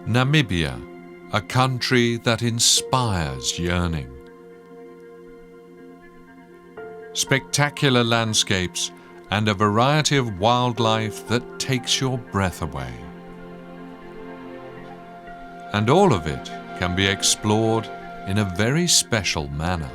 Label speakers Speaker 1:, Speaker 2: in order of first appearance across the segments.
Speaker 1: Namibia, a country that inspires yearning. Spectacular landscapes and a variety of wildlife that takes your breath away. And all of it can be explored in a very special manner.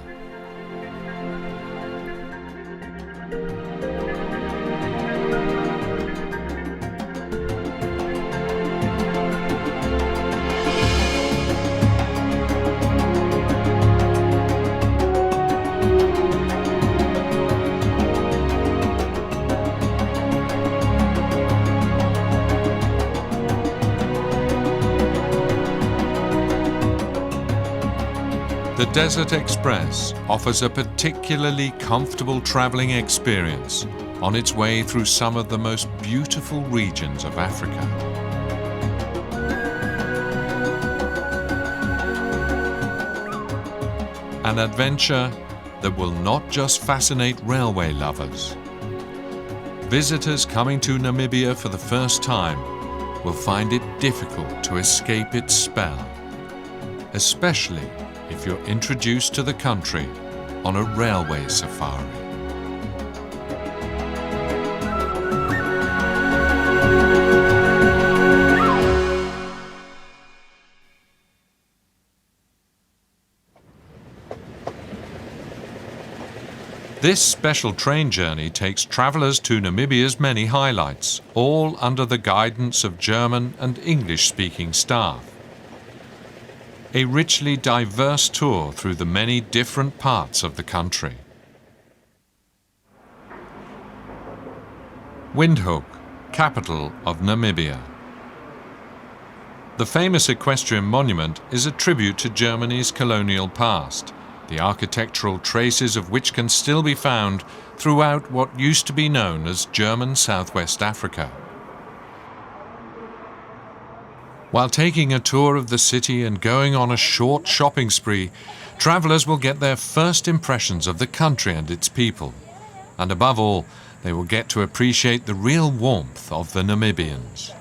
Speaker 1: The Desert Express offers a particularly comfortable traveling experience on its way through some of the most beautiful regions of Africa. An adventure that will not just fascinate railway lovers. Visitors coming to Namibia for the first time will find it difficult to escape its spell, especially if you're introduced to the country on a railway safari. This special train journey takes travellers to Namibia's many highlights, all under the guidance of German and English-speaking staff. A richly diverse tour through the many different parts of the country. Windhoek, capital of Namibia. The famous equestrian monument is a tribute to Germany's colonial past, the architectural traces of which can still be found throughout what used to be known as German Southwest Africa. While taking a tour of the city and going on a short shopping spree, travellers will get their first impressions of the country and its people. And above all, they will get to appreciate the real warmth of the Namibians.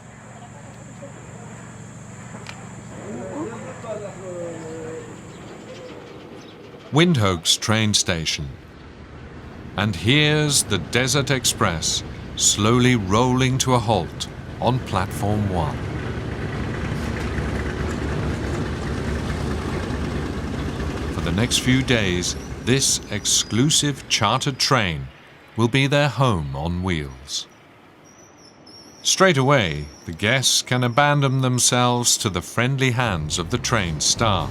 Speaker 1: Windhoek's train station. And here's the Desert Express slowly rolling to a halt on platform 1. For the next few days, this exclusive chartered train will be their home on wheels. Straight away, the guests can abandon themselves to the friendly hands of the train staff.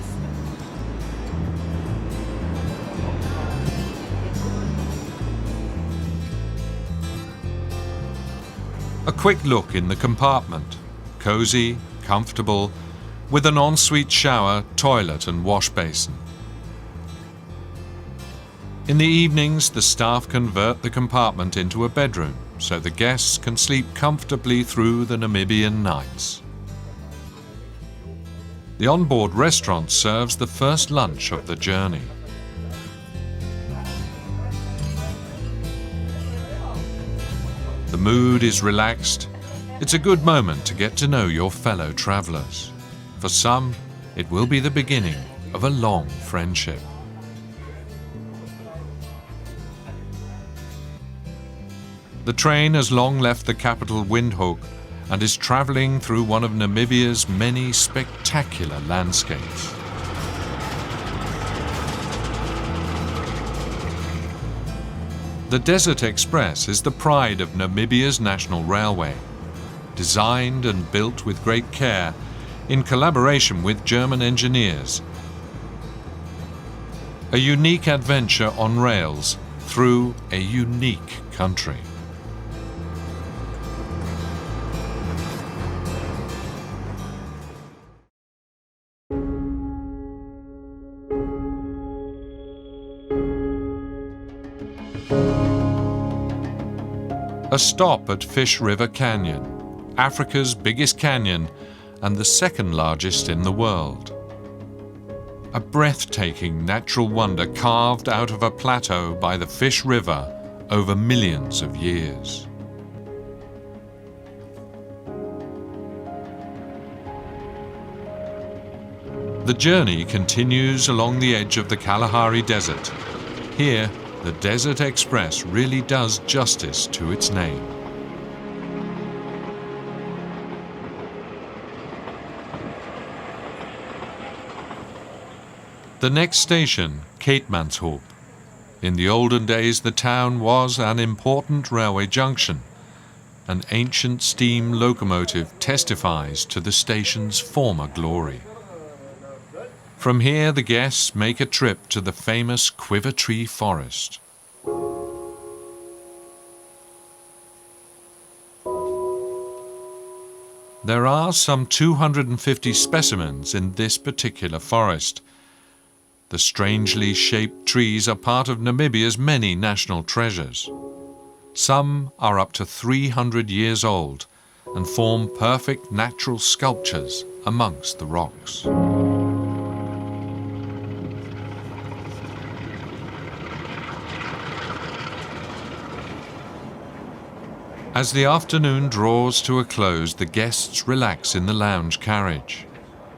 Speaker 1: A quick look in the compartment, cozy, comfortable, with an ensuite shower, toilet and wash basin. In the evenings, the staff convert the compartment into a bedroom, so the guests can sleep comfortably through the Namibian nights. The onboard restaurant serves the first lunch of the journey. The mood is relaxed. It's a good moment to get to know your fellow travellers. For some, it will be the beginning of a long friendship. The train has long left the capital Windhoek and is travelling through one of Namibia's many spectacular landscapes. The Desert Express is the pride of Namibia's national railway, designed and built with great care in collaboration with German engineers. A unique adventure on rails through a unique country. A stop at Fish River Canyon, Africa's biggest canyon and the second largest in the world. A breathtaking natural wonder carved out of a plateau by the Fish River over millions of years. The journey continues along the edge of the Kalahari Desert. Here, the Desert Express really does justice to its name. The next station, Keetmanshoop. In the olden days, the town was an important railway junction. An ancient steam locomotive testifies to the station's former glory. From here, the guests make a trip to the famous Quiver Tree Forest. There are some 250 specimens in this particular forest. The strangely shaped trees are part of Namibia's many national treasures. Some are up to 300 years old and form perfect natural sculptures amongst the rocks. As the afternoon draws to a close, the guests relax in the lounge carriage.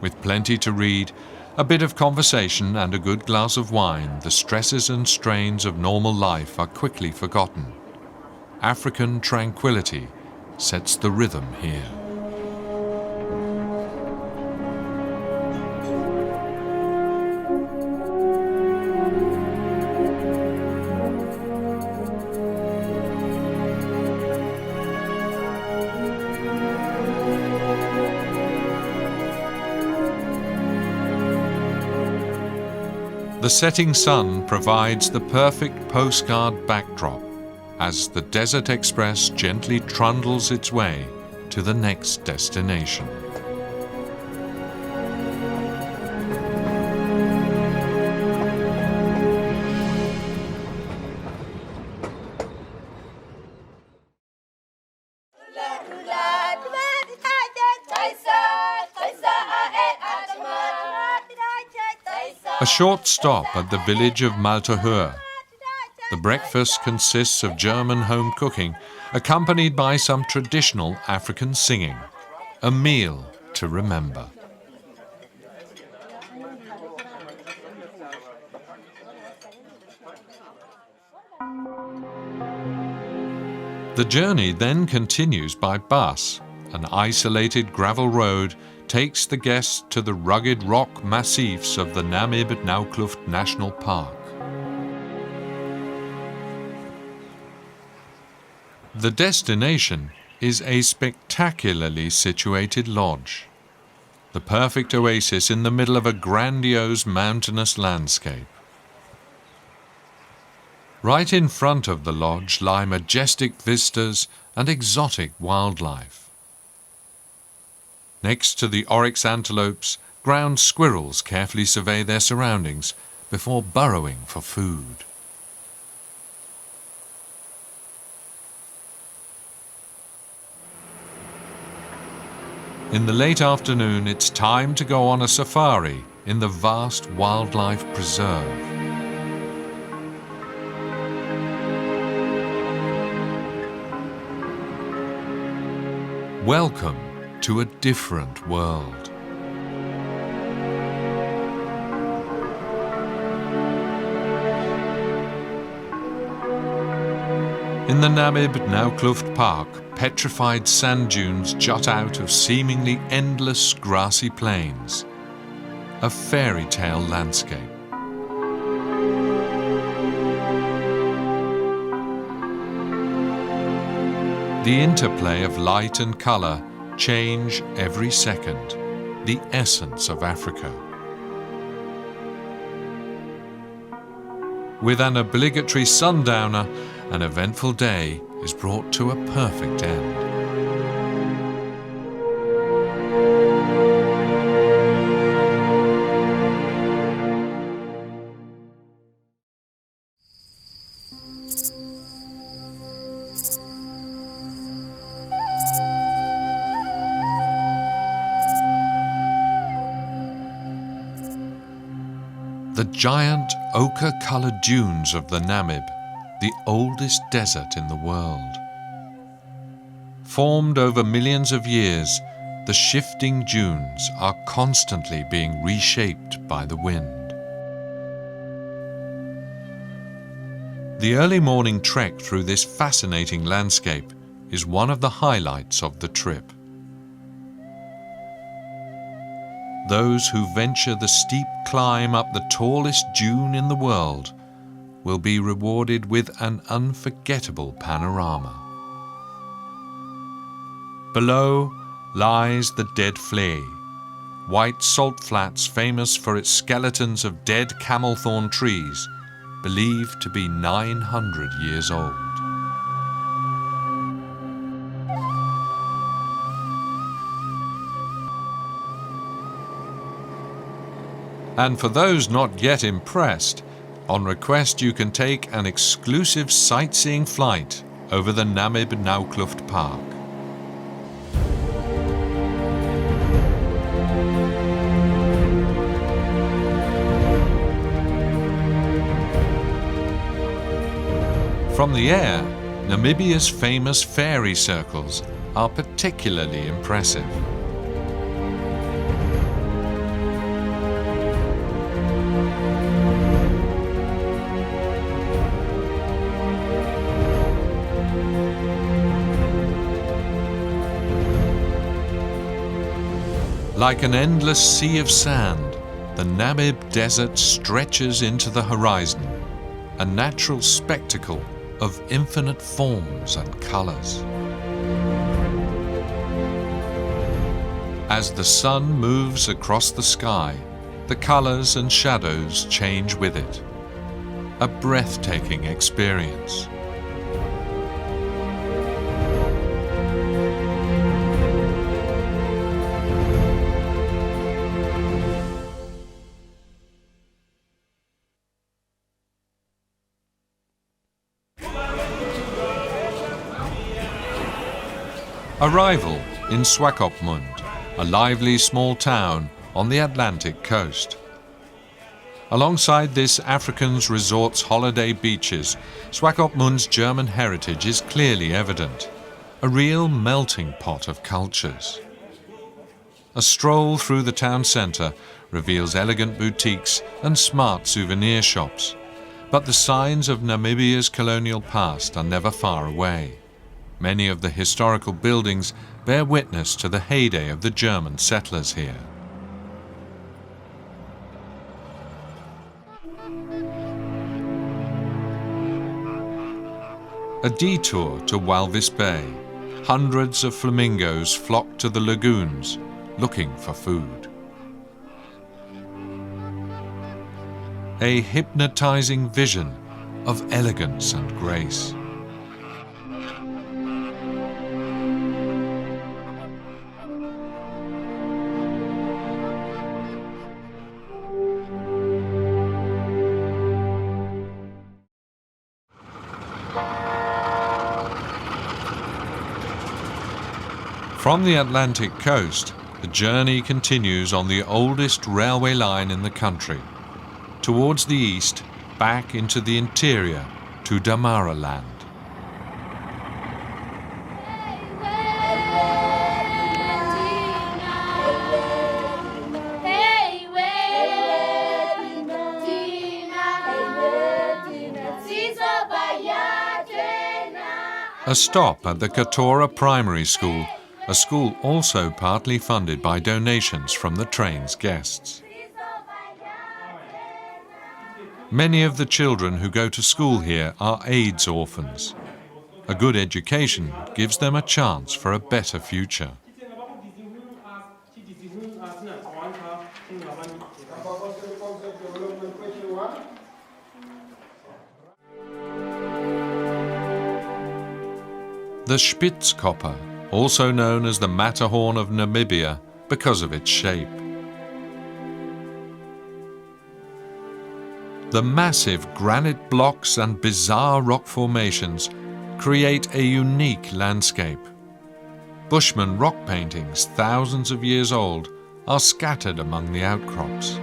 Speaker 1: With plenty to read, a bit of conversation and a good glass of wine, the stresses and strains of normal life are quickly forgotten. African tranquility sets the rhythm here. The setting sun provides the perfect postcard backdrop as the Desert Express gently trundles its way to the next destination. A short stop at the village of Maltahur. The breakfast consists of German home cooking, accompanied by some traditional African singing. A meal to remember. The journey then continues by bus. An isolated gravel road takes the guests to the rugged rock massifs of the Namib-Naukluft National Park. The destination is a spectacularly situated lodge, the perfect oasis in the middle of a grandiose mountainous landscape. Right in front of the lodge lie majestic vistas and exotic wildlife. Next to the oryx antelopes, ground squirrels carefully survey their surroundings before burrowing for food. In the late afternoon, it's time to go on a safari in the vast wildlife preserve. Welcome to a different world. In the Namib-Naukluft Park, petrified sand dunes jut out of seemingly endless grassy plains. A fairy tale landscape. The interplay of light and color change every second, the essence of Africa. With an obligatory sundowner, an eventful day is brought to a perfect end. The giant ochre-colored dunes of the Namib, the oldest desert in the world. Formed over millions of years, the shifting dunes are constantly being reshaped by the wind. The early morning trek through this fascinating landscape is one of the highlights of the trip. Those who venture the steep climb up the tallest dune in the world will be rewarded with an unforgettable panorama. Below lies the Dead Flea, white salt flats famous for its skeletons of dead camelthorn trees, believed to be 900 years old. And for those not yet impressed, on request you can take an exclusive sightseeing flight over the Namib Park. From the air, Namibia's famous fairy circles are particularly impressive. Like an endless sea of sand, the Namib Desert stretches into the horizon, a natural spectacle of infinite forms and colors. As the sun moves across the sky, the colors and shadows change with it. A breathtaking experience. Arrival in Swakopmund, a lively small town on the Atlantic coast. Alongside this African's resort's holiday beaches, Swakopmund's German heritage is clearly evident, a real melting pot of cultures. A stroll through the town centre reveals elegant boutiques and smart souvenir shops, but the signs of Namibia's colonial past are never far away. Many of the historical buildings bear witness to the heyday of the German settlers here. A detour to Walvis Bay. Hundreds of flamingos flock to the lagoons, looking for food. A hypnotizing vision of elegance and grace. From the Atlantic coast, the journey continues on the oldest railway line in the country, towards the east, back into the interior to Damaraland. A stop at the Katora Primary School, a school also partly funded by donations from the train's guests. Many of the children who go to school here are AIDS orphans. A good education gives them a chance for a better future. The Spitzkopper, also known as the Matterhorn of Namibia because of its shape. The massive granite blocks and bizarre rock formations create a unique landscape. Bushman rock paintings, thousands of years old, are scattered among the outcrops.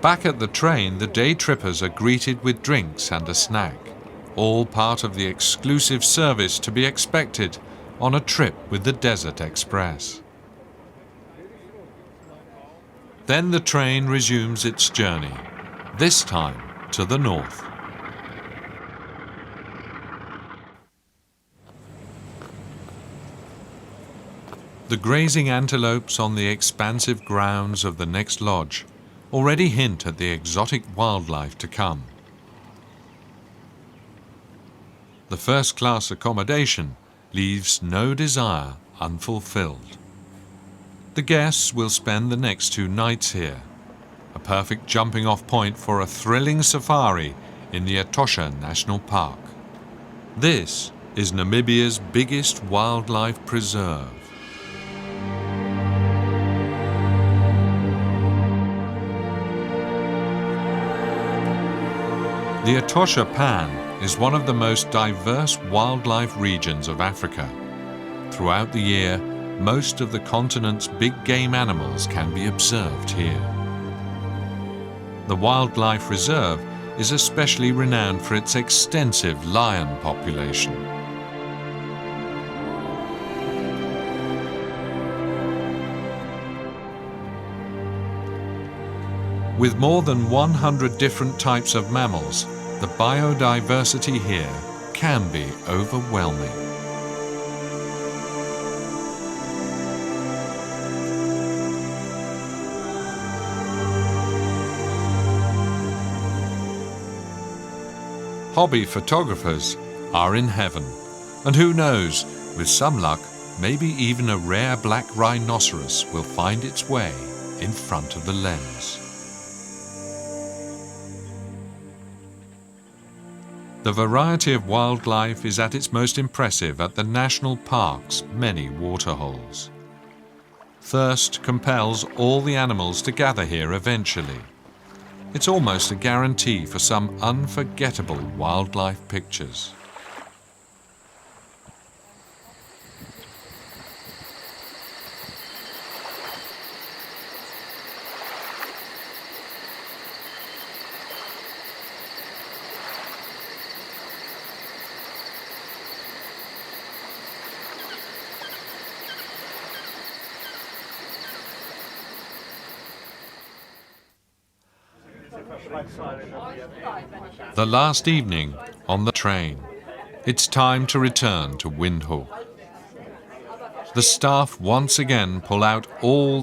Speaker 1: Back at the train, the day trippers are greeted with drinks and a snack, all part of the exclusive service to be expected on a trip with the Desert Express. Then the train resumes its journey, this time to the north. The grazing antelopes on the expansive grounds of the next lodge already hint at the exotic wildlife to come. The first-class accommodation leaves no desire unfulfilled. The guests will spend the next 2 nights here, a perfect jumping-off point for a thrilling safari in the Etosha National Park. This is Namibia's biggest wildlife preserve. The Etosha Pan is one of the most diverse wildlife regions of Africa. Throughout the year, most of the continent's big game animals can be observed here. The wildlife reserve is especially renowned for its extensive lion population. With more than 100 different types of mammals, the biodiversity here can be overwhelming. Hobby photographers are in heaven, and who knows, with some luck, maybe even a rare black rhinoceros will find its way in front of the lens. The variety of wildlife is at its most impressive at the national park's many waterholes. Thirst compels all the animals to gather here eventually. It's almost a guarantee for some unforgettable wildlife pictures. The last evening on the train, it's time to return to Windhoek. The staff once again pull out all